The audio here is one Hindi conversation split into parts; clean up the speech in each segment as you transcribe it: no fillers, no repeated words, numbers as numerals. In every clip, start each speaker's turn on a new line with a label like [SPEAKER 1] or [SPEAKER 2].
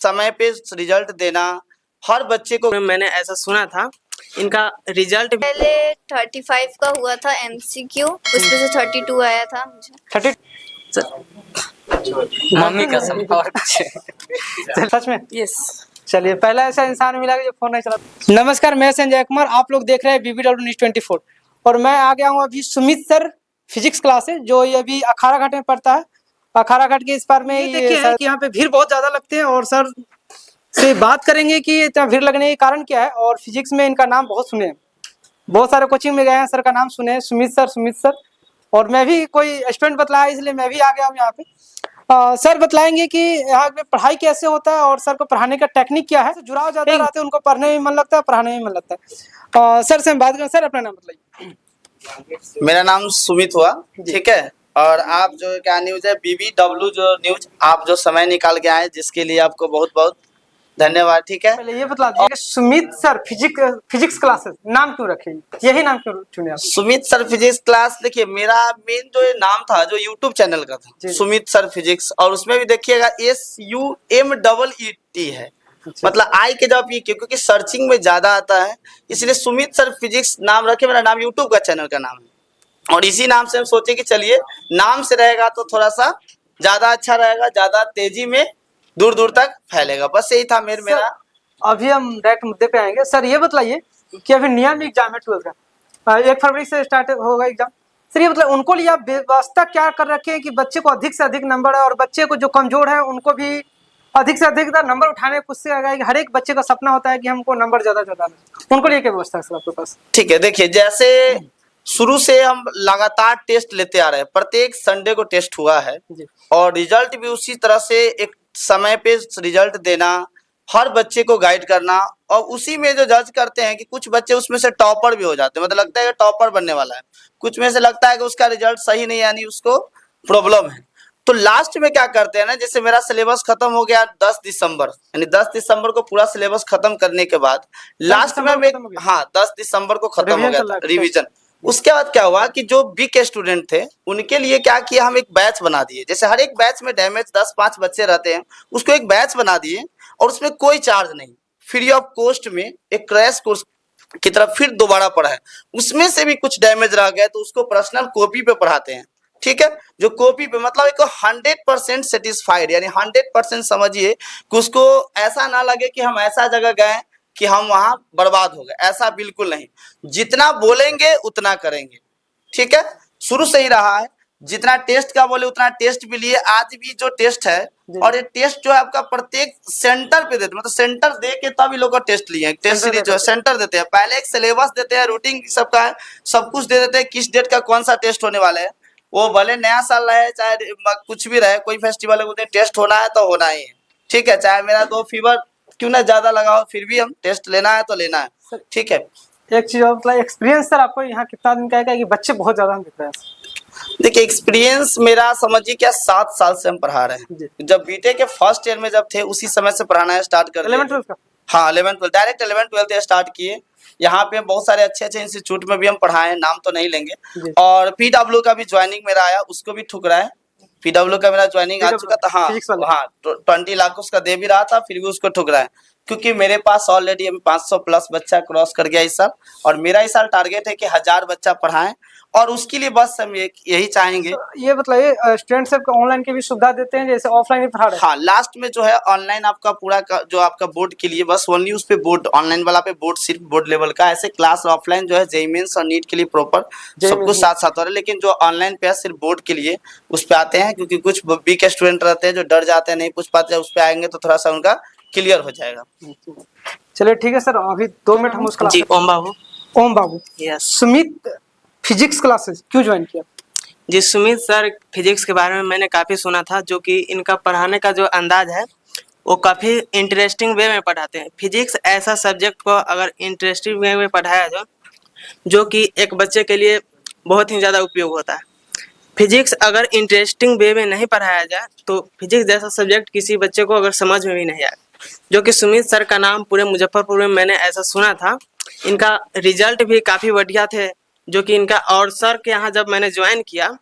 [SPEAKER 1] समय पे रिजल्ट देना, हर बच्चे को
[SPEAKER 2] मैंने ऐसा सुना था। इनका रिजल्ट
[SPEAKER 3] पहले 35 का हुआ था MCQ, उसमें से 32 आया था मुझे।
[SPEAKER 2] 30
[SPEAKER 4] मम्मी कसम और
[SPEAKER 5] सच में?
[SPEAKER 2] यस।
[SPEAKER 5] चलिए, पहला ऐसा इंसान मिला कि जो फोन नहीं चलाता। नमस्कार, मैं संजय कुमार, आप लोग देख रहे हैं BBW न्यूज़ 24 और मैं आ गया हूँ अभी सुमित सर फिजिक्स क्लास है, जो ये अभी अखाड़ा घाट में पढ़ता है। अखाड़ा घाट के इस पार में ये देखिए है कि यहाँ पे भीड़ बहुत ज्यादा लगते हैं और सर से बात करेंगे कि इतना भीड़ लगने के कारण क्या है। और फिजिक्स में इनका नाम बहुत सुने हैं, बहुत सारे कोचिंग में गए हैं, सर का नाम सुने हैं, सुमित सर। और मैं भी कोई स्टूडेंट बतलाया इसलिए मैं भी आ गया हूँ यहाँ पे। सर बतलाएंगे कि यहाँ पे पढ़ाई कैसे होता है और सर को पढ़ाने का टेक्निक क्या है। जुड़ाव ज्यादा रहते हैं, उनको पढ़ने में मन लगता है, पढ़ाने में मन लगता है। सर से हम बात करें। सर अपना नाम बताइए।
[SPEAKER 1] मेरा नाम सुमित हुआ, ठीक है। और आप जो क्या न्यूज है BBW जो न्यूज, आप जो समय निकाल के आए जिसके लिए आपको बहुत बहुत धन्यवाद, ठीक है।
[SPEAKER 5] पहले ये बता दीजिए सुमित सर फिजिक्स क्लासेस नाम क्यों रखे, यही नाम क्यों चुने आप?
[SPEAKER 1] सुमित सर फिजिक्स क्लास, देखिए मेरा मेन जो ये नाम था जो YouTube चैनल का था सुमित सर फिजिक्स, और उसमें भी देखिएगा SUMEET है, मतलब आई के जब ये क्योंकि सर्चिंग में ज्यादा आता है इसलिए सुमित सर फिजिक्स नाम रखे। मेरा नाम YouTube का चैनल का नाम है और इसी नाम से हम सोचे कि चलिए नाम से रहेगा तो थोड़ा सा ज्यादा अच्छा रहेगा, ज्यादा तेजी में दूर दूर तक फैलेगा। बस यही था मेरा।
[SPEAKER 5] अभी हम डायरेक्ट मुद्दे पे आएंगे। सर ये बताइए कि अभी नियम एग्जाम है 12th का, 1 फरवरी से स्टार्ट होगा एग्जाम। सर ये मतलब उनको लिए आप व्यवस्था क्या कर रखे हैं कि बच्चे को अधिक से अधिक नंबर है और बच्चे को जो कमजोर है उनको भी अधिक से अधिक नंबर उठाने की कोशिश करेगा कि हर एक बच्चे का सपना होता है कि हमको नंबर ज्यादा उनको लिए क्या व्यवस्था है सर आपके पास?
[SPEAKER 1] ठीक है, देखिए जैसे शुरू से हम लगातार टेस्ट लेते आ रहे हैं, प्रत्येक संडे को टेस्ट हुआ है और रिजल्ट भी उसी तरह से एक समय पे रिजल्ट देना, हर बच्चे को गाइड करना और उसी में जो जज करते हैं कि कुछ बच्चे उसमें से टॉपर भी हो जाते हैं, मतलब लगता है कि टॉपर बनने वाला है, कुछ में से लगता है कि उसका रिजल्ट सही नहीं यानी उसको प्रॉब्लम है। तो लास्ट में क्या करते हैं ना, जैसे मेरा सिलेबस खत्म हो गया 10 दिसंबर, यानी 10 दिसंबर को पूरा सिलेबस खत्म करने के बाद लास्ट में 10 दिसंबर को खत्म हो गया था रिवीजन। उसके बाद क्या हुआ कि जो वीक स्टूडेंट थे उनके लिए क्या किया, हम एक बैच बना दिए। जैसे हर एक बैच में डैमेज 10-5 बच्चे रहते हैं, उसको एक बैच बना दिए और उसमें कोई चार्ज नहीं, फ्री ऑफ कॉस्ट में एक क्रैश कोर्स की तरफ फिर दोबारा पढ़ाए। उसमें से भी कुछ डैमेज रह गए तो उसको पर्सनल कॉपी पे पढ़ाते हैं, ठीक है। जो कॉपी पे मतलब एक 100% सेटिस्फाइड, यानी 100% समझिए कि उसको ऐसा ना लगे कि हम ऐसा जगह गए कि हम वहां बर्बाद हो गए, ऐसा बिल्कुल नहीं। जितना बोलेंगे उतना करेंगे, ठीक है। शुरू से ही रहा है, जितना टेस्ट का बोले उतना टेस्ट भी लिए। आज भी जो टेस्ट है और ये टेस्ट जो है आपका प्रत्येक सेंटर पे देते, मतलब सेंटर दे के तब लोग का टेस्ट लिए, टेस्ट सीरीज जो है सेंटर देते हैं। पहले एक सिलेबस देते हैं, रूटीन सबका है, सब कुछ दे देते हैं, किस डेट का कौन सा टेस्ट होने वाला है। वो भले नया साल रहे चाहे कुछ भी रहे, कोई फेस्टिवल है टेस्ट होना है तो होना ही है, ठीक है। चाहे मेरा 2 फीवर क्यों ना ज्यादा लगा हो, फिर भी हम टेस्ट लेना है तो लेना है, ठीक है।
[SPEAKER 5] एक चीज और मतलब एक्सपीरियंस सर आपको यहाँ कितना दिन का है कि बच्चे बहुत ज्यादा हम दिख रहे हैं?
[SPEAKER 1] देखिए एक्सपीरियंस मेरा समझिए क्या 7 साल से हम पढ़ा रहे हैं। जब बीटेक के फर्स्ट ईयर में जब थे उसी समय से पढ़ाना स्टार्ट कर
[SPEAKER 5] 11-12 का?
[SPEAKER 1] हाँ 11-12 डायरेक्ट 11-12 स्टार्ट किए। यहाँ पे बहुत सारे अच्छे इंस्टीट्यूट में भी हम पढ़ाए, नाम तो नहीं लेंगे। और PW का भी ज्वाइनिंग मेरा आया, उसको भी ठुकरा है। PW का मेरा ज्वाइनिंग आ चुका था, हाँ 20 लाख उसका दे भी रहा था, फिर भी उसको ठुकरा है क्योंकि मेरे पास ऑलरेडी अभी 500 प्लस बच्चा क्रॉस कर गया इस साल और मेरा इस साल टारगेट है कि 1000 बच्चा पढ़ाएं और उसके लिए बस हम यही चाहेंगे।
[SPEAKER 5] ये बताइए स्टूडेंट सबको ऑनलाइन की भी सुविधा देते हैं जैसे ऑफलाइन भी पढ़ा रहे हैं?
[SPEAKER 1] हाँ लास्ट में जो है ऑनलाइन आपका पूरा जो आपका बोर्ड के लिए बस ओनली उस पे बोर्ड, ऑनलाइन वाला पे बोर्ड सिर्फ बोर्ड लेवल का, ऐसे क्लास ऑफलाइन जो है जेईई मेंस और नीट के लिए प्रॉपर सब कुछ साथ साथ हो रहा है। लेकिन जो ऑनलाइन पे है सिर्फ बोर्ड के लिए उस पे आते हैं क्योंकि कुछ वीक स्टूडेंट रहते हैं जो डर जाते हैं, नहीं पूछ पाते, उस पे आएंगे तो थोड़ा सा उनका क्लियर हो जाएगा।
[SPEAKER 5] चलिए ठीक है सर, अभी 2 मिनट हम उसका
[SPEAKER 2] जी। ओम बाबू
[SPEAKER 5] यस। सुमित फिजिक्स क्लासेस क्यों ज्वाइन किया?
[SPEAKER 2] जी, सुमित सर फिजिक्स के बारे में मैंने काफ़ी सुना था, जो कि इनका पढ़ाने का जो अंदाज है वो काफ़ी इंटरेस्टिंग वे में पढ़ाते हैं। फिजिक्स ऐसा सब्जेक्ट को अगर इंटरेस्टिंग वे में पढ़ाया जाए जो कि एक बच्चे के लिए बहुत ही ज़्यादा उपयोग होता है। फिजिक्स अगर इंटरेस्टिंग वे में नहीं पढ़ाया जाए तो फिजिक्स जैसा सब्जेक्ट किसी बच्चे को अगर समझ में भी नहीं आए, जो कि सुमित सर का नाम पूरे मुजफ्फरपुर में मैंने ऐसा सुना था। इनका रिजल्ट भी काफ़ी बढ़िया थे, जो कि इनका, और सर के यहाँ जब मैंने ज्वाइन किया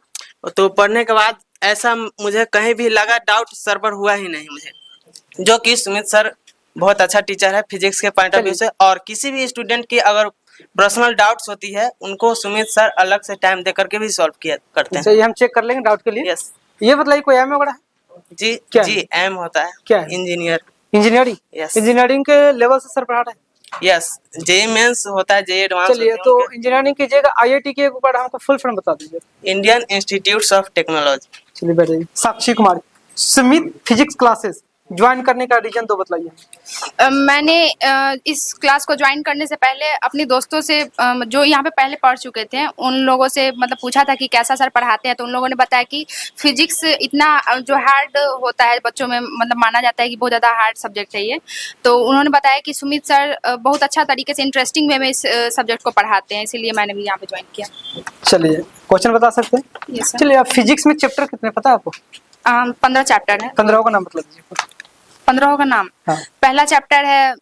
[SPEAKER 2] तो पढ़ने के बाद ऐसा मुझे कहीं भी लगा डाउट सर पर हुआ ही नहीं मुझे। जो कि सुमित सर बहुत अच्छा टीचर है फिजिक्स के पॉइंट ऑफ व्यू से, और किसी भी स्टूडेंट की अगर पर्सनल डाउट्स होती है उनको सुमित सर अलग से टाइम दे करके भी सॉल्व किया करते
[SPEAKER 5] अच्छा,
[SPEAKER 2] हैं।
[SPEAKER 5] ये हम चेक कर लेंगे डाउट के लिए।
[SPEAKER 2] यस
[SPEAKER 5] ये बताइए कोई एम वगैरह है?
[SPEAKER 2] जी
[SPEAKER 5] क्या
[SPEAKER 2] जी, एम होता है
[SPEAKER 5] क्या है?
[SPEAKER 2] इंजीनियर।
[SPEAKER 5] इंजीनियरिंग।
[SPEAKER 2] Yes.
[SPEAKER 5] इंजीनियरिंग के लेवल से सर पढ़ा रहे हैं।
[SPEAKER 2] यस, जेई मेंस होता है, जेई एडवांस
[SPEAKER 5] चलिए, तो इंजीनियरिंग कीजिएगा, आईआईटी के ऊपर हमको फुल फॉर्म बता दीजिए।
[SPEAKER 2] Indian institutes of technology.
[SPEAKER 5] चलिए बैठिए। साक्षी कुमारी, सुमित फिजिक्स क्लासेस ज्वाइन करने का रीजन तो बताइए।
[SPEAKER 4] मैंने इस क्लास को ज्वाइन करने से पहले अपने दोस्तों से जो यहाँ पे पहले पढ़ चुके थे उन लोगों से मतलब पूछा था कि कैसा सर पढ़ाते हैं, तो उन लोगों ने बताया कि फिजिक्स इतना जो हार्ड होता है बच्चों में, मतलब माना जाता है कि बहुत ज़्यादा हार्ड सब्जेक्ट है ये। तो उन्होंने बताया कि सुमित सर बहुत अच्छा तरीके से इंटरेस्टिंग वे में इस सब्जेक्ट को पढ़ाते हैं, इसीलिए मैंने भी यहाँ पे ज्वाइन किया।
[SPEAKER 5] चलिए, क्वेश्चन बता सकते हैं?
[SPEAKER 4] Yes sir.
[SPEAKER 5] चलिए, आप फिजिक्स में चैप्टर कितने पता है आपको?
[SPEAKER 4] 15 चैप्टर है।
[SPEAKER 5] 15 का नाम बता दीजिए।
[SPEAKER 4] 15 का नाम।
[SPEAKER 5] हाँ।
[SPEAKER 4] पहला चैप्टर है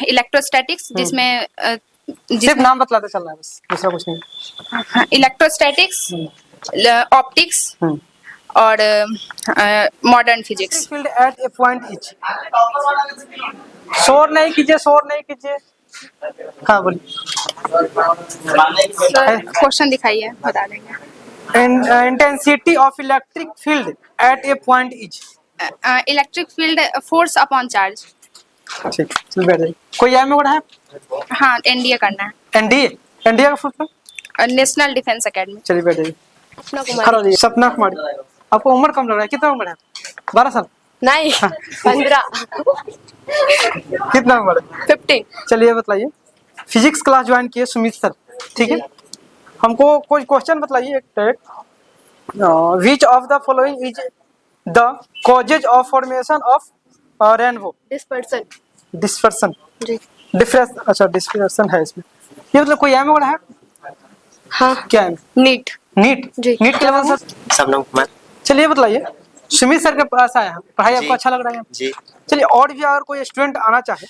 [SPEAKER 4] इलेक्ट्रोस्टैटिक्स, जिसमें
[SPEAKER 5] सिर्फ नाम बतलाते चलना है बस, दूसरा कुछ नहीं।
[SPEAKER 4] इलेक्ट्रोस्टैटिक्स, ऑप्टिक्स और modern physics.
[SPEAKER 5] Field at A point etch. शोर नहीं कीजिए, शोर नहीं कीजिए। हाँ बोलिए।
[SPEAKER 4] क्वेश्चन दिखाइए, बता देंगे।
[SPEAKER 5] Intensity of electric field at A point etch.
[SPEAKER 4] Electric field force upon charge.
[SPEAKER 5] ठीक, चल बैठ जाइए। कोई एम वगैरह है?
[SPEAKER 4] हाँ, एनडीए करना है।
[SPEAKER 5] एनडीए। एनडीए का full form?
[SPEAKER 4] National defence academy.
[SPEAKER 5] चलिए बैठ जाइए। खड़ा रहिए। सपना कुमारी, आपको उम्र कम लग रहा है, कितना उम्र है? 12 साल?
[SPEAKER 6] नहीं, 15।
[SPEAKER 5] कितना उम्र है?
[SPEAKER 6] 15।
[SPEAKER 5] चलिए बताइए, फिजिक्स क्लास ज्वाइन किए सुमित सर, ठीक है? हमको कोई क्वेश्चन बताइए एक direct. Which of the following is the causes of formation of rainbow?
[SPEAKER 6] Dispersion.
[SPEAKER 5] Dispersion.
[SPEAKER 6] जी।
[SPEAKER 5] डिफरेंस, अच्छा डिस्पर्सन है इसमें। ये मतलब कोई एम वगैरह है?
[SPEAKER 6] हाँ।
[SPEAKER 5] क्या है?
[SPEAKER 6] नीट।
[SPEAKER 5] नीट।
[SPEAKER 6] जी।
[SPEAKER 5] नीट के लेवल सर?
[SPEAKER 1] सबनम कुमार।
[SPEAKER 5] चलिए बताइए, सुमित सर के पास आया, पढ़ाई
[SPEAKER 1] जी।
[SPEAKER 5] आपको अच्छा लग रहा है?
[SPEAKER 1] जी।
[SPEAKER 5] चलिए, और भी अगर कोई स्टूडेंट आना चाहे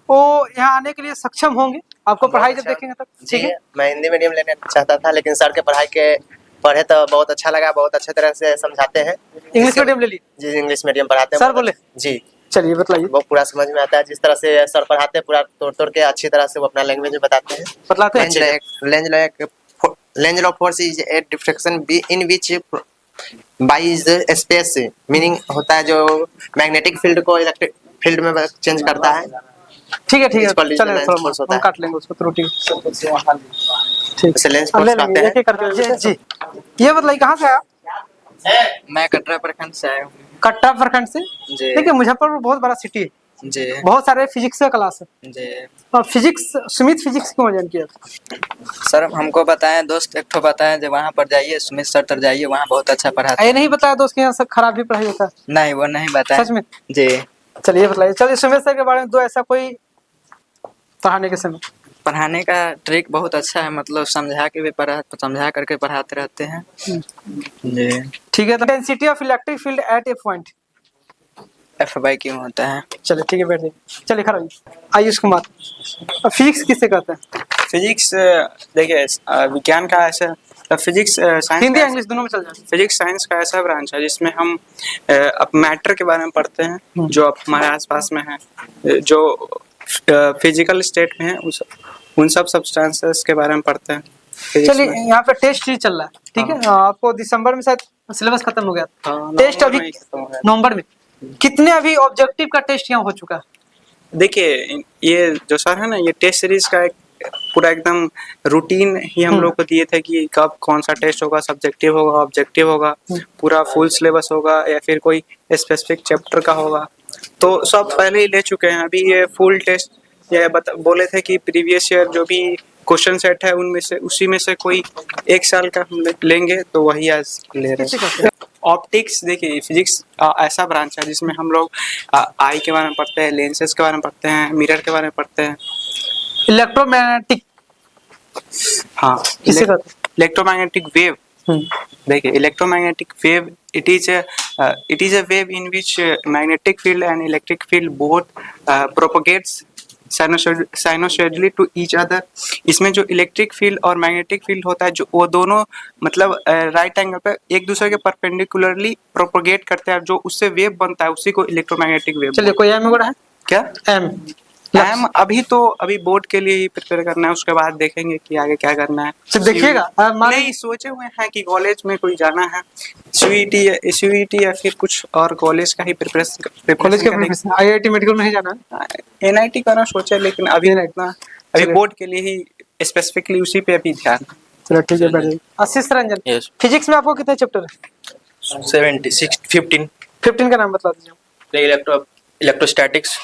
[SPEAKER 5] वो यहाँ आने के लिए सक्षम होंगे, आपको पढ़ाई जब देखेंगे तब, ठीक है?
[SPEAKER 7] मैं हिंदी मीडियम लेना चाहता था, लेकिन सर के पढ़ाई के पढ़े तो बहुत अच्छा लगा, बहुत अच्छे तरह से समझाते हैं।
[SPEAKER 5] इंग्लिश मीडियम ले ली?
[SPEAKER 7] जी, इंग्लिश मीडियम पढ़ाते हैं
[SPEAKER 5] सर बोले?
[SPEAKER 7] जी।
[SPEAKER 5] चलिए बताइए।
[SPEAKER 7] वो पूरा समझ में आता है, जिस तरह से सर पढ़ाते हैं पूरा तोड़ तोड़ के अच्छी तरह से वो अपना लैंग्वेज में बताते हैं।
[SPEAKER 5] बतलाते हैं।
[SPEAKER 7] Range of force is a diffraction in which by is space, meaning होता है जो मैग्नेटिक फील्ड को इलेक्ट्रिक फील्ड में चेंज करता है।
[SPEAKER 5] ठीक है, ठीक है,
[SPEAKER 7] इसको least
[SPEAKER 5] चलिए
[SPEAKER 7] length force होता
[SPEAKER 5] हम
[SPEAKER 7] है।
[SPEAKER 5] काट लेंगे उसको त्रुटि। ठीक,
[SPEAKER 7] उसे लेंस
[SPEAKER 5] अब ले
[SPEAKER 7] फोर्स
[SPEAKER 5] लेंगे,
[SPEAKER 7] कहते
[SPEAKER 5] एक एक करके। जी जी, ये बताइए कहाँ से आया?
[SPEAKER 8] मैं कटरा प्रखंड से आया हूँ।
[SPEAKER 5] कटरा प्रखंड से?
[SPEAKER 8] जी।
[SPEAKER 5] ठीक है, मुजफ्फरपुर बहुत बड़ा सिटी है,
[SPEAKER 8] जी
[SPEAKER 5] बहुत सारे फिजिक्स का क्लास है।
[SPEAKER 8] जी
[SPEAKER 5] और फिजिक्स, सुमित फिजिक्स क्यों ज्वाइन किया?
[SPEAKER 8] सर, हमको बताएं, दोस्त एक ठो बताएं जब वहाँ पर जाइए, सुमित सर तर जाइए, वहाँ बहुत अच्छा पढ़ाते
[SPEAKER 5] ये नहीं बताया दोस्त के यहाँ से खराब भी पढ़ाई होता है?
[SPEAKER 8] नहीं, वो नहीं बताएं।
[SPEAKER 5] सच में?
[SPEAKER 8] जी।
[SPEAKER 5] चलिए बताइए। चलिए, सुमित सर के बारे में दो ऐसा कोई पढ़ाने के समय।
[SPEAKER 8] पढ़ाने का ट्रिक बहुत अच्छा है, मतलब समझा करके पढ़ाते रहते हैं। जी।
[SPEAKER 5] ठीक है, तो intensity of electric field at A point
[SPEAKER 8] FY क्यों होता है?
[SPEAKER 5] चलिए ठीक है, बैठ जाइए। चलिए खड़ा होइए। आयुष कुमार, फिजिक्स किसे कहते हैं?
[SPEAKER 9] फिजिक्स देखिए विज्ञान का ऐसा फिजिक्स साइंस,
[SPEAKER 5] हिंदी इंग्लिश दोनों में चल जाए।
[SPEAKER 9] फिजिक्स साइंस का ऐसा ब्रांच है जिसमें हम अब मैटर के बारे में पढ़ते हैं जो हमारे आसपास में है, जो फिजिकल स्टेट में है, उन सब सब्सटेंसेस के बारे में पढ़ते हैं।
[SPEAKER 5] चलिए, यहाँ पे टेस्ट ही चल रहा है, ठीक है? आपको दिसंबर में शायद सिलेबस खत्म हो गया, टेस्ट अभी नवंबर में। कितने अभी ऑब्जेक्टिव का टेस्ट यहाँ हो चुका है?
[SPEAKER 9] देखिए, ये जो सर है ना, ये टेस्ट सीरीज का एक पूरा एकदम रूटीन ही हम लोग को दिए थे कि कब कौन सा टेस्ट होगा, सब्जेक्टिव होगा, ऑब्जेक्टिव होगा, पूरा फुल सिलेबस होगा या फिर कोई स्पेसिफिक चैप्टर का होगा, तो सब पहले ही ले चुके हैं। अभी ये फुल टेस्ट ये बोले थे कि प्रीवियस ईयर जो भी क्वेश्चन सेट है उनमें से उसी में से कोई एक साल का हम लेंगे, तो वही आज ले रहे हैं। ऑप्टिक्स, देखिए फिजिक्स ऐसा ब्रांच है जिसमें हम लोग आई के बारे में पढ़ते हैं, लेंसेज के बारे में पढ़ते हैं, मिरर के बारे में पढ़ते हैं।
[SPEAKER 5] इलेक्ट्रोमैग्नेटिक,
[SPEAKER 9] हाँ,
[SPEAKER 5] किसे कहते हैं?
[SPEAKER 9] Electromagnetic wave. देखिए, electromagnetic wave it is a wave in which magnetic field and electric field both propagates sinusoidally to each other. इसमें जो इलेक्ट्रिक फील्ड और मैग्नेटिक फील्ड होता है, जो वो दोनों मतलब राइट एंगल पर एक दूसरे के परपेंडिकुलरली प्रोपोगेट करते हैं, जो उससे वेव बनता है उसी को इलेक्ट्रोमैग्नेटिक वेव।
[SPEAKER 5] चलिए, कोई एम वगैरह है?
[SPEAKER 9] क्या
[SPEAKER 5] एम
[SPEAKER 9] मैम अभी बोर्ड के लिए ही प्रिपेयर करना है, उसके बाद देखेंगे कि आगे क्या करना है।
[SPEAKER 5] देखिएगा
[SPEAKER 9] नहीं, सोचे हुए हैं कि कॉलेज में कोई जाना है, सीयूईटी या फिर कुछ और कॉलेज का ही प्रिपरेशन।
[SPEAKER 5] कॉलेज के IIT मेडिकल में ही जाना है?
[SPEAKER 9] NIT करना सोचा, लेकिन अभी बोर्ड के लिए ही स्पेसिफिकली उसी पे अभी ध्यान।
[SPEAKER 5] चलो ठीक है, बैठिए। आशीष रंजन,
[SPEAKER 1] Yes.
[SPEAKER 5] फिजिक्स में आपको कितने चैप्टर है?
[SPEAKER 1] 15
[SPEAKER 5] का नाम बता दीजिए।
[SPEAKER 1] इलेक्ट्रोस्टैटिक्स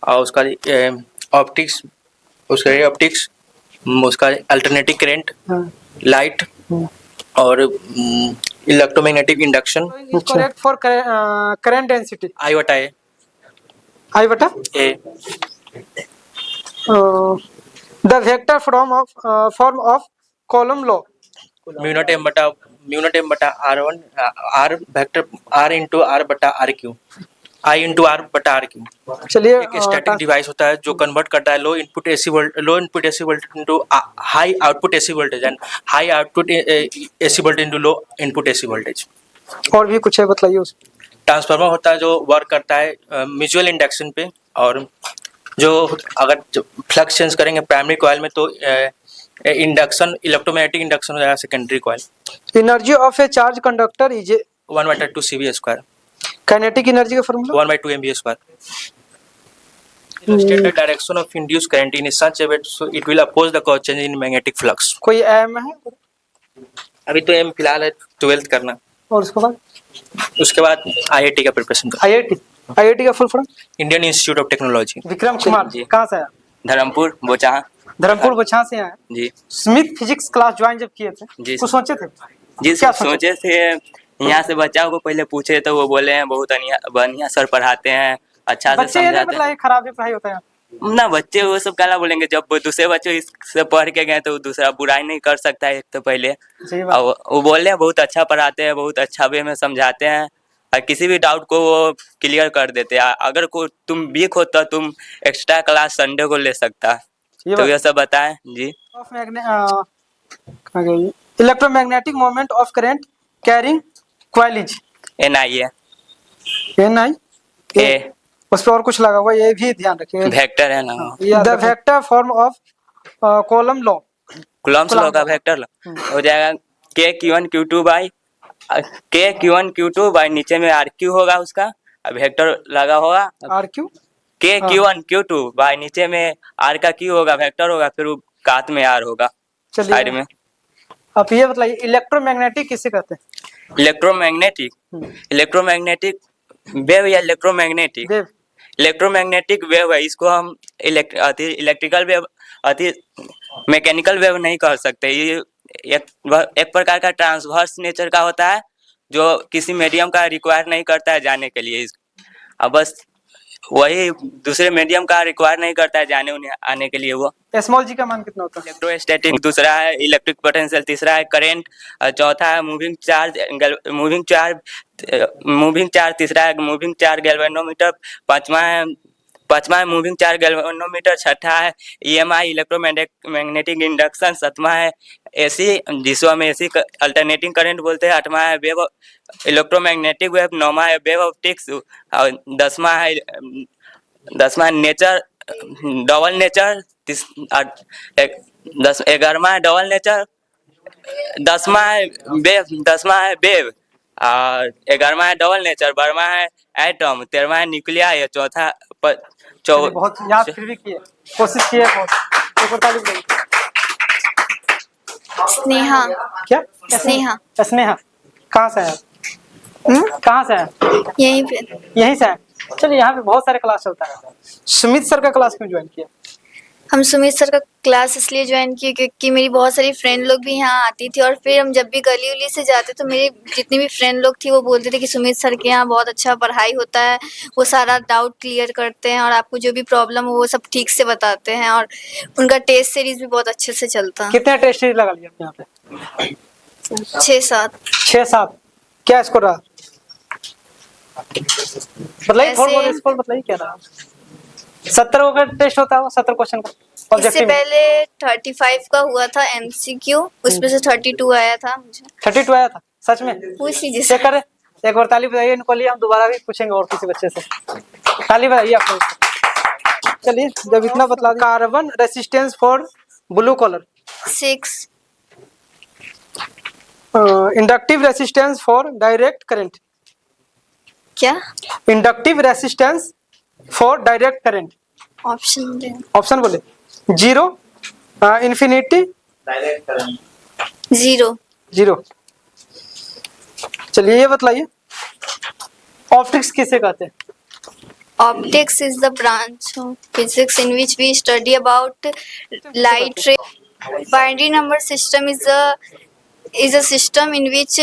[SPEAKER 1] और उसका ऑप्टिक्स, उसका अल्टरनेटिव करंट, लाइट और electromagnetic induction.
[SPEAKER 5] Correct for current density.
[SPEAKER 1] I बटा ए।
[SPEAKER 5] I बटा
[SPEAKER 1] A.
[SPEAKER 5] The vector form of Coulomb law.
[SPEAKER 1] Mu naught M बटा R1 R vector R into R बटा RQ, I इंटू R बटा RQ।
[SPEAKER 5] चलिए,
[SPEAKER 1] एक स्टैटिक डिवाइस होता है जो कन्वर्ट करता है low input AC voltage into high output AC voltage and high output AC voltage into low input AC voltage.
[SPEAKER 5] और भी कुछ है, बताइए उस।
[SPEAKER 1] ट्रांसफार्मर होता है जो वर्क करता है म्यूचुअल इंडक्शन पे, और जो अगर फ्लक्स चेंज करेंगे प्राइमरी कॉइल में तो इंडक्शन इलेक्ट्रोमैग्नेटिक इंडक्शन हो जाएगा secondary coil.
[SPEAKER 5] Energy of A charge conductor is
[SPEAKER 1] 1/2 CV²।
[SPEAKER 5] Kinetic energy का formula
[SPEAKER 1] 1/2 MV²। Illustrate the direction of induced current in such a way so it will oppose the cause change in magnetic flux।
[SPEAKER 5] कोई एम है?
[SPEAKER 1] अभी तो एम फिलहाल है 12th करना,
[SPEAKER 5] और उसके बाद
[SPEAKER 1] IIT का प्रिपरेशन करना।
[SPEAKER 5] IIT का full form?
[SPEAKER 1] Indian Institute of Technology.
[SPEAKER 5] Vikram Kumar
[SPEAKER 1] ji.
[SPEAKER 5] कहाँ से आया?
[SPEAKER 1] धर्मपुर बोचा
[SPEAKER 5] धर्मपुर बोछा से आया
[SPEAKER 1] जी।
[SPEAKER 5] स्मिथ फिजिक्स क्लास ज्वाइन जब किए थे
[SPEAKER 1] जी।
[SPEAKER 5] कुछ सोचे थे?
[SPEAKER 10] जी
[SPEAKER 5] क्या
[SPEAKER 10] सोचे थे, यहाँ से बच्चों को पहले पूछे तो वो बोले हैं बहुत बढ़िया सर पढ़ाते हैं, अच्छा से
[SPEAKER 5] बच्चे ये नहीं
[SPEAKER 10] समझाते हैं।
[SPEAKER 5] मतलब खराब ही पढ़ाई होता है
[SPEAKER 10] ना, बच्चे वो सब क्या बोलेंगे, जब दूसरे बच्चे इससे पढ़ के गए तो दूसरा बुराई नहीं कर सकता है। एक तो पहले
[SPEAKER 5] सही बात।
[SPEAKER 10] और वो बोल रहे हैं बहुत अच्छा पढ़ाते हैं, बहुत अच्छा वे में समझाते हैं, और किसी भी डाउट को वो क्लियर कर देते हैं। अगर तुम वीक हो तो तुम एक्स्ट्रा क्लास संडे को ले सकता है। तो ये सब बताएं जी।
[SPEAKER 5] Electromagnetic moment of current carrying coil is
[SPEAKER 10] NI है,
[SPEAKER 5] NI
[SPEAKER 10] ए
[SPEAKER 5] उस पर और कुछ लगा हुआ, ये भी ध्यान रखिए।
[SPEAKER 10] वेक्टर है ना,
[SPEAKER 5] the vector form of Coulomb law.
[SPEAKER 10] Coulomb law का वेक्टर हो जाएगा K Q1 Q2 बाई नीचे में RQ होगा, उसका वेक्टर लगा होगा
[SPEAKER 5] RQ
[SPEAKER 10] K Q2 बाई नीचे में R का Q होगा, वेक्टर होगा, फिर कात में R होगा साइड में।
[SPEAKER 5] अब ये बताइए इलेक्ट्रोमैग्नेटिक किसे कहते हैं?
[SPEAKER 10] इलेक्ट्रोमैग्नेटिक वेव या इलेक्ट्रोमैग्नेटिक वेव है। इसको हम इलेक्ट्रिकल वेव मैकेनिकल वेव नहीं कह सकते। ये एक प्रकार का ट्रांसवर्स नेचर का होता है जो किसी मीडियम का रिक्वायर नहीं करता है जाने के लिए। अब बस वही दूसरे मीडियम का रिक्वायर नहीं करता है जाने उन्हें आने के लिए। वो
[SPEAKER 5] स्मॉल जी का मान कितना होता है?
[SPEAKER 10] इलेक्ट्रोस्टैटिक दूसरा है, इलेक्ट्रिक पोटेंशियल तीसरा है, करंट चौथा है, मूविंग चार्ज तीसरा है, मूविंग चार्ज गैल्वेनोमीटर पांचवा है मूविंग चार्ज गैल्वेनोमीटर, छठा है EMI इलेक्ट्रोमैग्नेटिक इंडक्शन, सातवां है AC जिसको हम AC अल्टरनेटिंग करंट बोलते हैं, आठवां है वेव इलेक्ट्रोमैग्नेटिक वेव, नौवां है वेव ऑप्टिक्स, और दसवां है नेचर डबल नेचर, 11वां है डबल नेचर, 10वां है वेव और 11वां है डबल नेचर, 12वां है एटम, 13वां है न्यूक्लिया, या चौथा
[SPEAKER 5] बहुत याद फिर भी किए, कोशिश किए बहुत।
[SPEAKER 3] स्नेहा।
[SPEAKER 5] क्या?
[SPEAKER 3] स्नेहा।
[SPEAKER 5] स्नेहा कहाँ से है? कहाँ से है?
[SPEAKER 3] यहीं पे।
[SPEAKER 5] यहीं से है। चलिए, यहाँ पे बहुत सारे क्लास चलता है। सुमित सर का क्लास क्यों ज्वाइन किया?
[SPEAKER 3] हम सुमित सर का क्लास इसलिए ज्वाइन किए क्योंकि मेरी बहुत सारी फ्रेंड लोग भी यहाँ आती थी, और फिर हम जब भी गली उली से जाते तो मेरे जितनी भी फ्रेंड लोग थी वो बोलते थे कि सुमित सर के यहाँ बहुत अच्छा पढ़ाई होता है, वो सारा डाउट क्लियर करते हैं और आपको जो भी प्रॉब्लम हो वो सब ठीक से बताते हैं, और उनका टेस्ट सीरीज भी बहुत अच्छे से चलता है।
[SPEAKER 5] कितने टेस्ट सीरीज लगा लिया यहाँ पे?
[SPEAKER 3] 6-7।
[SPEAKER 5] क्या स्कोर रहा? बताइए, थोड़ा बहुत स्कोर बताइए क्या रहा? 70 का टेस्ट होता है, 70 क्वेश्चन का
[SPEAKER 3] इससे
[SPEAKER 5] ऑब्जेक्टिव।
[SPEAKER 3] पहले 35 का हुआ था MCQ, उसमें से 32 आया था मुझे।
[SPEAKER 5] 32 आया था सच में?
[SPEAKER 3] पूछ लीजिए
[SPEAKER 5] चेक करें, एक बार ताली बजाइए इनको लिए, हम दोबारा भी पूछेंगे और किसी बच्चे से। ताली बजाइए आप लोग। चलिए, जब इतना बतला दिया, carbon resistance for blue collar.
[SPEAKER 3] 6,
[SPEAKER 5] inductive resistance for direct current.
[SPEAKER 3] क्या
[SPEAKER 5] inductive resistance for direct current.
[SPEAKER 3] Option दे?
[SPEAKER 5] ऑप्शन बोले 0, इन्फिनिटी,
[SPEAKER 3] 0।
[SPEAKER 5] 0। चलिए ये बतलाइए, ऑप्टिक्स किसे कहते हैं?
[SPEAKER 3] Optics is the branch of physics in which we study about light ray. Binary number system is a system in which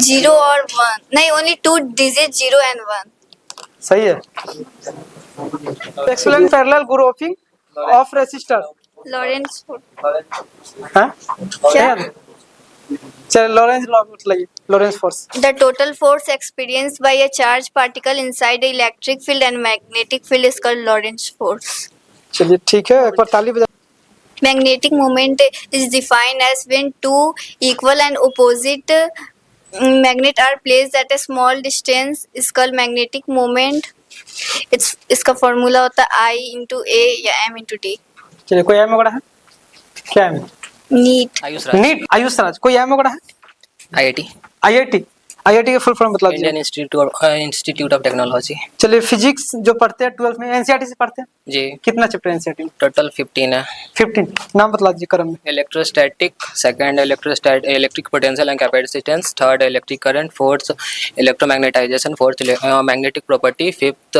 [SPEAKER 3] 0 और 1, नहीं, only 2 digits 0 and 1.
[SPEAKER 5] सही है। Explain parallel grouping of resistor.
[SPEAKER 3] Lorentz
[SPEAKER 5] हाँ
[SPEAKER 3] क्या?
[SPEAKER 5] चलिए लॉरेंस लॉ बतलाइए, Lorentz force.
[SPEAKER 3] The total force experienced by a charged particle inside the electric field and magnetic field is called Lorentz force.
[SPEAKER 5] चलिए ठीक है, एक बार ताली बजा।
[SPEAKER 3] Magnetic moment is defined as when two equal and opposite magnet are placed at a small distance is called magnetic moment. इसका फॉर्मूला होता है I into A या M into D.
[SPEAKER 5] चलिए, कोई एम वगैरह है? क्या एम?
[SPEAKER 3] नीट।
[SPEAKER 5] नीट। आयुष राज। कोई एम वगैरह है?
[SPEAKER 8] IIT
[SPEAKER 5] IIT। IIT का फुल फॉर्म बतला दीजिए।
[SPEAKER 8] Indian Institute of technology.
[SPEAKER 5] चलिए, फिजिक्स जो पढ़ते हैं 12th में NCERT से पढ़ते हैं,
[SPEAKER 8] जी।
[SPEAKER 5] कितना चैप्टर NCERT में?
[SPEAKER 8] टोटल 15 है।
[SPEAKER 5] 15। नाम बतला दीजिए क्रम में।
[SPEAKER 8] Electrostatic, second electric potential and capacitance, third electric current, fourth electromagnetization, fourth magnetic property, fifth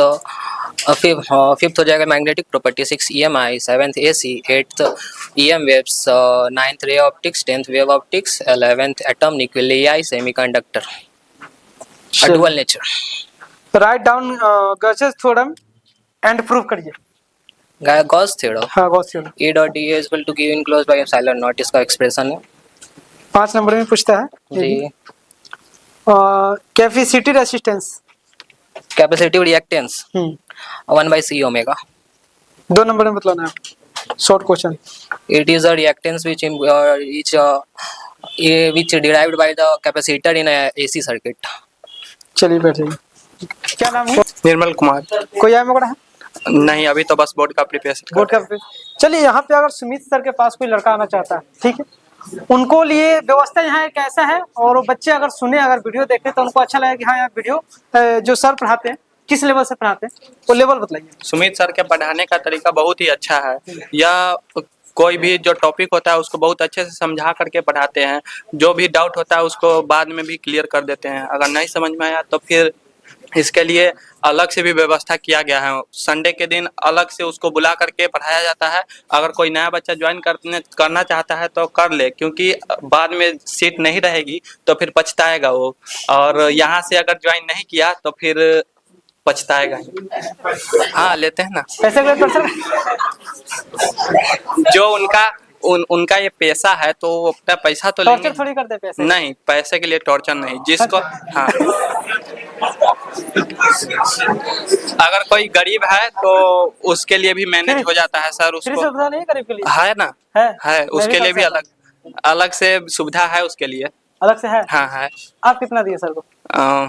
[SPEAKER 8] हो जाएगा magnetic property, 6 EMI, 7th AC, 8th EM waves, 9th ray optics, 10th wave optics, 11th atom nuclei semiconductor, dual nature.
[SPEAKER 5] Write down Gauss's theorem and prove करिए।
[SPEAKER 8] Gauss theorem.
[SPEAKER 5] हाँ, Gauss theorem.
[SPEAKER 8] E dot D is equal to Q enclosed by epsilon naught, इसका एक्सप्रेशन है
[SPEAKER 5] 5 नंबर में पूछता है
[SPEAKER 8] जी।
[SPEAKER 5] Capacity resistance.
[SPEAKER 8] Capacitive reactance 1/C omega.
[SPEAKER 5] 2 number में बतलाना है, short question.
[SPEAKER 8] It is a reactance which derived by the capacitor in a AC circuit.
[SPEAKER 5] चलिए बैठिए। क्या नाम है?
[SPEAKER 9] निर्मल कुमार।
[SPEAKER 5] कोई एम वगैरह है?
[SPEAKER 9] नहीं, अभी तो बस बोर्ड का प्रिपरेशन।
[SPEAKER 5] बोर्ड का। चलिए, यहाँ पे अगर सुमित सर के पास कोई लड़का आना चाहता है, ठीक है, उनको लिए व्यवस्था यहाँ एक ऐसा है, और वो बच्चे अगर सुने, अगर वीडियो देखें तो उनको अच्छा लगे कि हाँ, यहाँ वीडियो जो सर पढ़ाते हैं किस लेवल से पढ़ाते हैं, वो लेवल बताइए।
[SPEAKER 9] सुमित सर के पढ़ाने का तरीका बहुत ही अच्छा है। यह कोई भी जो टॉपिक होता है उसको बहुत अच्छे से समझा करके पढ़ाते हैं। जो भी डाउट होता है उसको बाद में भी क्लियर कर देते हैं। अगर नहीं समझ में आया तो फिर इसके लिए अलग से भी व्यवस्था किया गया है। संडे के दिन अलग से उसको बुला करके पढ़ाया जाता है। अगर कोई नया बच्चा ज्वाइन करना चाहता है तो कर ले, क्योंकि बाद में सीट नहीं रहेगी तो फिर पछताएगा वो, और यहाँ से अगर ज्वाइन नहीं किया तो फिर पछताएगा। हाँ, लेते हैं ना
[SPEAKER 5] पैसे के लिए
[SPEAKER 9] जो उनका ये पैसा है तो वो अपना पैसा तो लेंगे।
[SPEAKER 5] टॉर्चर थोड़ी करते हैं पैसे।
[SPEAKER 9] नहीं, पैसे के लिए टॉर्चर नहीं। जिसको हाँ, अगर कोई गरीब है तो उसके लिए भी मैनेज हो जाता है सर। उसको
[SPEAKER 5] सुविधा नहीं गरीब के लिए
[SPEAKER 9] है ना, है उसके लिए भी अलग से सुविधा है उसके लिए।
[SPEAKER 5] अलग से है?
[SPEAKER 9] हाँ है।
[SPEAKER 5] आप कितना दिए सर को?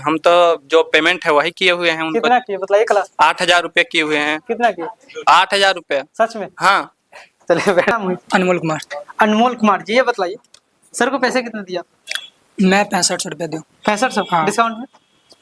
[SPEAKER 9] हम तो जो पेमेंट है वही किए हुए हैं उनको।
[SPEAKER 5] कितना किए बताइए? क्लास
[SPEAKER 9] 8,000 रुपए किए हुए हैं।
[SPEAKER 5] कितना किए?
[SPEAKER 9] 8,000 रुपए।
[SPEAKER 5] सच में?
[SPEAKER 9] हाँ।
[SPEAKER 5] चलिए बैठा।
[SPEAKER 11] अनमोल कुमार।
[SPEAKER 5] अनमोल कुमार जी, ये बताइए सर को पैसे कितने दिया?
[SPEAKER 11] मैं 6500 रुपये दूँ।
[SPEAKER 5] 6500?
[SPEAKER 11] हाँ।
[SPEAKER 5] डिस्काउंट में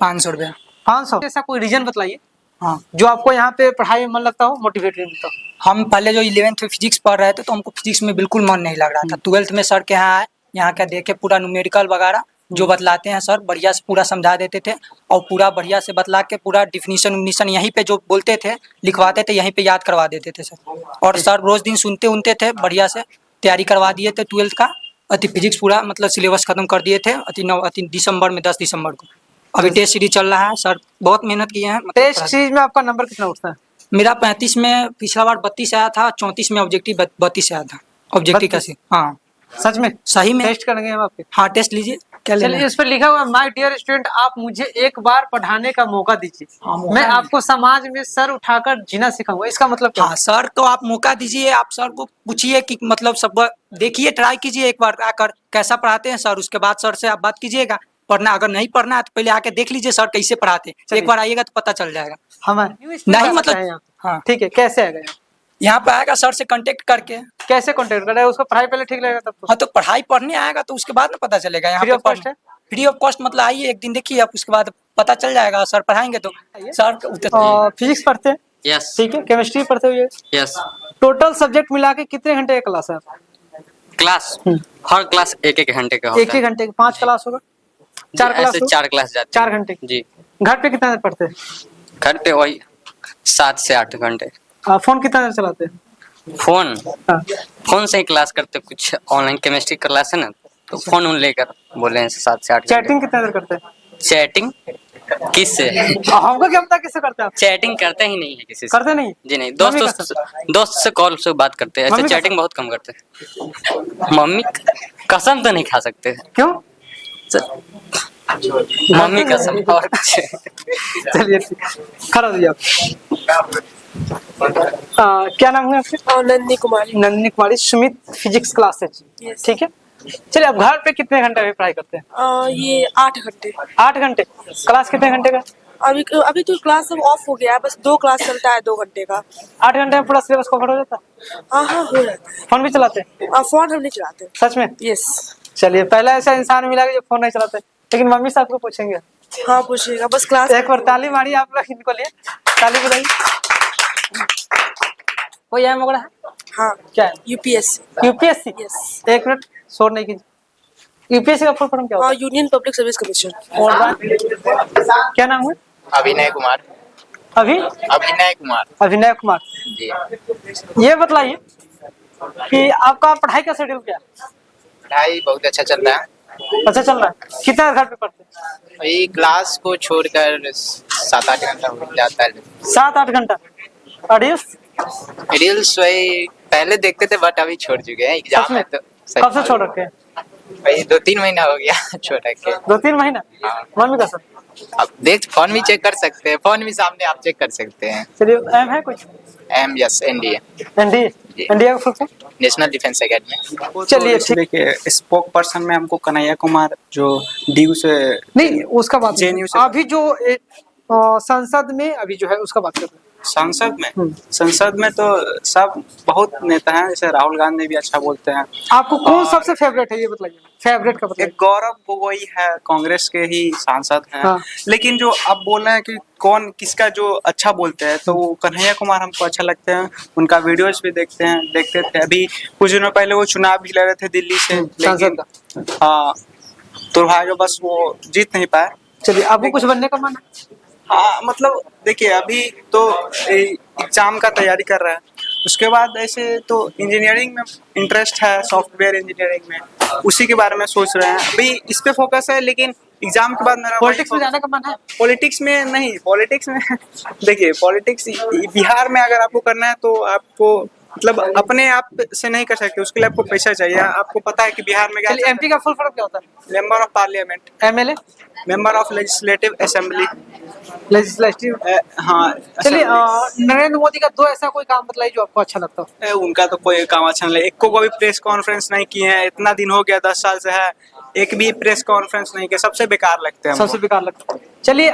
[SPEAKER 11] 500 रुपये।
[SPEAKER 5] 500? ऐसा कोई रीजन बताइए
[SPEAKER 11] हाँ,
[SPEAKER 5] जो आपको यहाँ पे पढ़ाई में मन लगता हो, मोटिवेटेड मिलता हो।
[SPEAKER 11] हम पहले जो 11th में फिजिक्स पढ़ रहे थे तो हमको फिजिक्स में बिल्कुल मन नहीं लग रहा था। 12th में सर के यहाँ आए, यहाँ क्या देखे, पूरा न्यूमेरिकल वगैरह जो बतलाते हैं सर बढ़िया से पूरा समझा देते थे, और पूरा बढ़िया से बतला के पूरा डिफिनीशन यहीं पे जो बोलते थे लिखवाते थे, यहीं पे याद करवा देते थे सर। और सर रोज दिन सुनते बढ़िया से तैयारी करवा दिए थे 12th का। अति फिजिक्स पूरा मतलब सिलेबस खत्म कर दिए थे अति दिसंबर में, 10 दिसंबर को। अभी टेस्ट सीरीज चल रहा है सर, बहुत मेहनत किए हैं।
[SPEAKER 5] टेस्ट सीरीज में आपका नंबर कितना उठता है?
[SPEAKER 11] मेरा 35 में पिछला बार 32 आया था, 34 में ऑब्जेक्टिव 32 आया था ऑब्जेक्टिव का। हाँ
[SPEAKER 5] सच में?
[SPEAKER 11] सही में
[SPEAKER 5] टेस्ट करेंगे हम आपके।
[SPEAKER 11] हाँ, टेस्ट लीजिए। क्या लेना
[SPEAKER 5] चलिए
[SPEAKER 11] है?
[SPEAKER 5] इस पर लिखा हुआ माय डियर स्टूडेंट, आप मुझे एक बार पढ़ाने का मौका दीजिए, मैं आपको समाज में सर उठाकर जीना सिखाऊंगा। इसका मतलब क्या?
[SPEAKER 11] हाँ सर, तो आप मौका दीजिए, आप सर को पूछिए कि मतलब सब देखिए, ट्राई कीजिए एक बार आकर कैसा पढ़ाते हैं सर, उसके बाद सर से आप बात कीजिएगा। पढ़ना अगर नहीं पढ़ना है तो पहले आके देख लीजिए सर कैसे पढ़ाते हैं, एक बार आइएगा तो पता चल जाएगा।
[SPEAKER 5] हमारे
[SPEAKER 11] नहीं मतलब हाँ
[SPEAKER 5] ठीक है, कैसे आएगा
[SPEAKER 11] यहाँ पे आएगा सर से कांटेक्ट करके।
[SPEAKER 5] कैसे कांटेक्ट करेगा? उसको पढ़ाई पहले ठीक लगेगा तब तो।
[SPEAKER 11] हाँ तो पढ़ाई पढ़ने आएगा तो उसके बाद ना पता चलेगा। यहाँ
[SPEAKER 5] फ्री ऑफ कॉस्ट है?
[SPEAKER 11] फ्री ऑफ कॉस्ट मतलब आइए एक दिन देखिए आप, उसके बाद पता चल जाएगा। सर पढ़ाएंगे तो सर
[SPEAKER 5] फिजिक्स पढ़ते हैं,
[SPEAKER 8] यस
[SPEAKER 5] ठीक है, केमिस्ट्री पढ़ते हुए,
[SPEAKER 8] यस।
[SPEAKER 5] टोटल सब्जेक्ट मिला के कितने घंटे का क्लास है?
[SPEAKER 8] क्लास हर क्लास एक एक घंटे का होता
[SPEAKER 5] एक ही घंटे के 5 क्लास होगा? 4 क्लास
[SPEAKER 8] ऐसे 4 क्लास जाते
[SPEAKER 5] 4 घंटे
[SPEAKER 8] हैं। जी।
[SPEAKER 5] घर पे कितना देर पढ़ते हैं?
[SPEAKER 8] घर पे वही 7 से 8 घंटे।
[SPEAKER 5] फोन कितना देर चलाते हैं?
[SPEAKER 8] फोन
[SPEAKER 5] हाँ।
[SPEAKER 8] फोन से ही क्लास करते, कुछ ऑनलाइन केमिस्ट्री का क्लास है ना, तो फोन उन लेकर बोले हैं 7 से 8 घंटे।
[SPEAKER 5] चैटिंग कितना देर करते हैं?
[SPEAKER 8] चैटिंग किससे?
[SPEAKER 5] हमको क्या पता किससे करते हैं आप?
[SPEAKER 8] चैटिंग करते ही नहीं है किसी से।
[SPEAKER 5] करते नहीं?
[SPEAKER 8] जी नहीं,
[SPEAKER 5] मम्मी
[SPEAKER 8] दोस्त से कॉल से बात करते हैं, ऐसे
[SPEAKER 5] मम्मी
[SPEAKER 8] चैटिंग बहुत कम करते हैं। मम्मी कसम तो नहीं खा सकते हैं।
[SPEAKER 5] क्यों?
[SPEAKER 8] मम्मी कसम और कुछ।
[SPEAKER 5] चलिए खड़ा हो जाइए आप। क्या नाम है आपके?
[SPEAKER 6] नंदिनी कुमारी।
[SPEAKER 5] नंदिनी कुमारी, सुमित फिजिक्स क्लासेज, ठीक है। चलिए अब घर पे कितने घंटे अभी पढ़ाई करते हैं?
[SPEAKER 6] ये 8 घंटे।
[SPEAKER 5] 8 घंटे। क्लास कितने घंटे का?
[SPEAKER 6] अभी तो क्लास सब ऑफ हो गया है, बस 2 क्लास चलता है 2 घंटे का।
[SPEAKER 5] 8 घंटे में पूरा सिलेबस कवर हो जाता है?
[SPEAKER 6] हाँ हो जाता है।
[SPEAKER 5] फोन भी चलाते हैं?
[SPEAKER 6] फोन हम नहीं चलाते।
[SPEAKER 5] सच में?
[SPEAKER 6] यस।
[SPEAKER 5] चलिए पहला ऐसा इंसान मिला जो फोन नहीं चलाते, लेकिन मम्मी साहब को पूछेंगे।
[SPEAKER 6] हाँ पूछिएगा, बस क्लास।
[SPEAKER 5] एक बार ताली मारिए आप लोग इनको लिए, ताली बजाइए। कोई है मगड़ा है?
[SPEAKER 6] हाँ।
[SPEAKER 5] क्या है?
[SPEAKER 6] यूपीएससी।
[SPEAKER 5] यूपीएससी?
[SPEAKER 6] यस।
[SPEAKER 5] एक मिनट शोर नहीं कीजिए। यूपीएससी का फुल फॉर्म क्या होता है?
[SPEAKER 6] Union public service commission.
[SPEAKER 5] और क्या नाम है?
[SPEAKER 7] अभिनय कुमार। अभिनय कुमार।
[SPEAKER 5] अभिनय कुमार
[SPEAKER 7] जी।
[SPEAKER 5] ये बताइए कि आपका पढ़ाई का शेड्यूल क्या है?
[SPEAKER 7] पढ़ाई बहुत अच्छा चल रहा है।
[SPEAKER 5] अच्छा चल रहा है। कितना घर पे पढ़ते हैं?
[SPEAKER 7] वही क्लास को छोड़कर 7-8 घंटा हो जाता है।
[SPEAKER 5] 7-8 घंटा। और
[SPEAKER 7] रील्स वही पहले देखते थे बट अभी छोड़ चुके हैं, एग्जाम है तो।
[SPEAKER 5] कब से छोड़ रखे हैं?
[SPEAKER 7] वही 2-3 महीना हो गया छोड़ रखे।
[SPEAKER 5] 2-3 महीना? मम्मी का सर
[SPEAKER 7] अब देख फोन भी चेक कर सकते हैं, फोन भी सामने आप चेक कर सकते हैं।
[SPEAKER 5] चलिए एम है कुछ?
[SPEAKER 7] Yes NDA.
[SPEAKER 5] एनडीए? एनडीए का full form?
[SPEAKER 7] National defence academy.
[SPEAKER 5] चलिए ठीक।
[SPEAKER 9] देखिए स्पोक पर्सन में हमको कन्हैया कुमार जो डीयू से
[SPEAKER 5] नहीं उसका बात
[SPEAKER 9] JNU से
[SPEAKER 5] अभी जो संसद में अभी जो है उसका बात करते हैं।
[SPEAKER 9] संसद में तो सब बहुत नेता हैं, जैसे राहुल गांधी भी अच्छा बोलते हैं।
[SPEAKER 5] आपको कौन सबसे फेवरेट है ये बताइए? फेवरेट का बताइए।
[SPEAKER 9] एक गौरव गोगोई है, कांग्रेस के ही सांसद हैं।
[SPEAKER 5] हाँ।
[SPEAKER 9] लेकिन जो अब बोल रहे हैं कि कौन किसका जो अच्छा बोलते हैं, तो वो कन्हैया कुमार हमको अच्छा लगते हैं। उनका वीडियोस भी देखते थे। अभी कुछ दिनों पहले वो चुनाव भी लड़ रहे थे दिल्ली से, लेकिन हाँ दुर्भाग्यवश वो जीत नहीं पाए।
[SPEAKER 5] चलिए आपको कुछ बनने का मन है?
[SPEAKER 9] हाँ मतलब देखिए अभी तो एग्जाम का तैयारी कर रहा है, उसके बाद ऐसे तो इंजीनियरिंग में इंटरेस्ट है, सॉफ्टवेयर इंजीनियरिंग में, उसी के बारे में सोच रहे हैं। अभी इस पे फोकस है, लेकिन एग्जाम के बाद मेरा
[SPEAKER 5] पॉलिटिक्स में जाने का मन है?
[SPEAKER 9] पॉलिटिक्स में नहीं, पॉलिटिक्स में देखिए पॉलिटिक्स बिहार में अगर आपको करना है तो आपको मतलब अपने आप से नहीं कर सकते, उसके लिए आपको पैसा चाहिए। आपको पता है कि बिहार में क्या
[SPEAKER 5] एमपी का फुल फॉर्म क्या होता है?
[SPEAKER 9] Member of parliament.
[SPEAKER 5] MLA?
[SPEAKER 9] Member of legislative assembly.
[SPEAKER 5] Legislative?
[SPEAKER 9] हाँ।
[SPEAKER 5] चलिए नरेंद्र मोदी का 2 ऐसा कोई काम बताइए जो आपको अच्छा लगता हो।
[SPEAKER 9] उनका तो कोई काम अच्छा नहीं, एक को भी प्रेस कॉन्फ्रेंस नहीं किए हैं, इतना दिन हो गया 10 साल से है, एक भी प्रेस कॉन्फ्रेंस नहीं किया, सबसे बेकार लगते हैं।
[SPEAKER 5] सबसे बेकार लगता है। चलिए